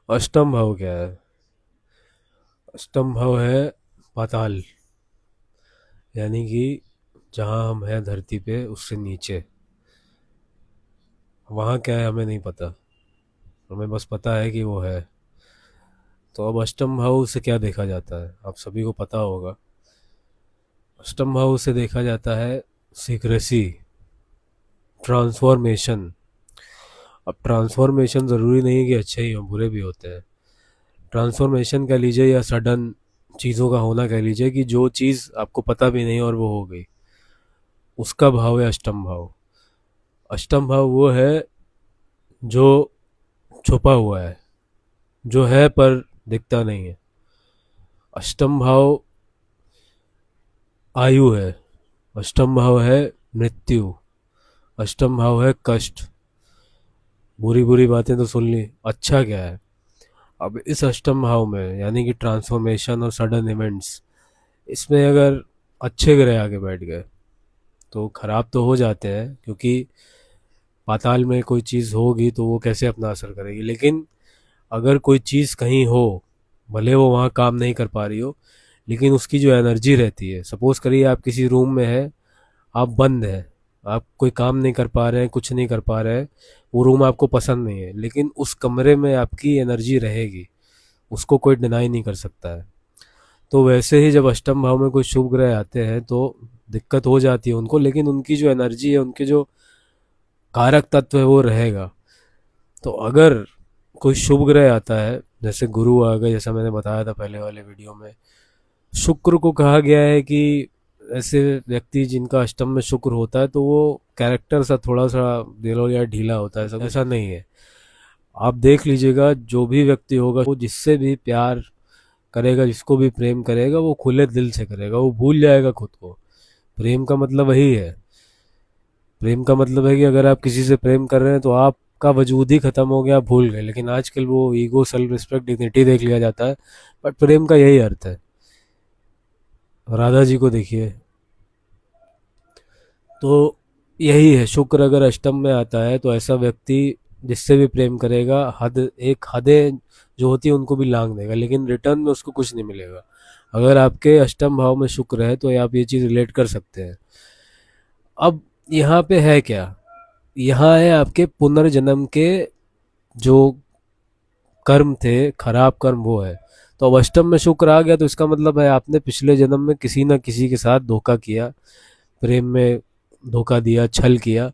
अष्टम भाव क्या है? अष्टम भाव है पाताल, यानी कि जहाँ हम हैं धरती पे उससे नीचे। वहाँ क्या है हमें नहीं पता, हमें बस पता है कि वो है। तो अब अष्टम भाव से क्या देखा जाता है आप सभी को पता होगा। अष्टम भाव से देखा जाता है सीक्रेसी, ट्रांसफॉर्मेशन। अब ट्रांसफॉर्मेशन ज़रूरी नहीं है कि अच्छे ही हों, बुरे भी होते हैं। ट्रांसफॉर्मेशन कह लीजिए या सडन चीज़ों का होना कह लीजिए, कि जो चीज़ आपको पता भी नहीं और वो हो गई, उसका भाव है अष्टम भाव। अष्टम भाव वो है जो छुपा हुआ है, जो है पर दिखता नहीं है। अष्टम भाव आयु है, अष्टम भाव है मृत्यु, अष्टम भाव है कष्ट। बुरी बुरी बातें तो सुन ली, अच्छा क्या है। अब इस अष्टम भाव में यानी कि ट्रांसफॉर्मेशन और सडन इवेंट्स, इसमें अगर अच्छे ग्रह आके बैठ गए तो खराब तो हो जाते हैं, क्योंकि पाताल में कोई चीज़ होगी तो वो कैसे अपना असर करेगी। लेकिन अगर कोई चीज़ कहीं हो, भले वो वहाँ काम नहीं कर पा रही हो, लेकिन उसकी जो एनर्जी रहती है, सपोज करिए आप किसी रूम में हैं, आप बंद हैं, आप कोई काम नहीं कर पा रहे हैं, कुछ नहीं कर पा रहे हैं, वो रूम आपको पसंद नहीं है, लेकिन उस कमरे में आपकी एनर्जी रहेगी, उसको कोई डिनाई नहीं कर सकता है। तो वैसे ही जब अष्टम भाव में कोई शुभ ग्रह आते हैं तो दिक्कत हो जाती है उनको, लेकिन उनकी जो एनर्जी है, उनके जो कारक तत्व है वो रहेगा। तो अगर कोई शुभ ग्रह आता है, जैसे गुरु आ गए, जैसा मैंने बताया था पहले वाले वीडियो में, शुक्र को कहा गया है कि ऐसे व्यक्ति जिनका अष्टम में शुक्र होता है तो वो कैरेक्टर सा थोड़ा सा दिलो या ढीला होता है, ऐसा नहीं है। आप देख लीजिएगा, जो भी व्यक्ति होगा वो जिससे भी प्यार करेगा, जिसको भी प्रेम करेगा, वो खुले दिल से करेगा, वो भूल जाएगा खुद को। प्रेम का मतलब वही है। प्रेम का मतलब है कि अगर आप किसी से प्रेम कर रहे हैं तो आपका वजूद ही खत्म हो गया, आप भूल गए। लेकिन आजकल वो ईगो, सेल्फ रिस्पेक्ट, डिग्निटी देख लिया जाता है, बट प्रेम का यही अर्थ है। राधा जी को देखिए, तो यही है, शुक्र अगर अष्टम में आता है तो ऐसा व्यक्ति जिससे भी प्रेम करेगा, हद एक हदें जो होती है उनको भी लांग देगा, लेकिन रिटर्न में उसको कुछ नहीं मिलेगा। अगर आपके अष्टम भाव में शुक्र है तो आप ये चीज़ रिलेट कर सकते हैं। अब यहाँ पे है क्या, यहाँ है आपके पुनर्जन्म के जो कर्म थे, खराब कर्म, वो है। तो अब अष्टम में शुक्र आ गया तो इसका मतलब है आपने पिछले जन्म में किसी न किसी के साथ धोखा किया, प्रेम में धोखा दिया, छल किया।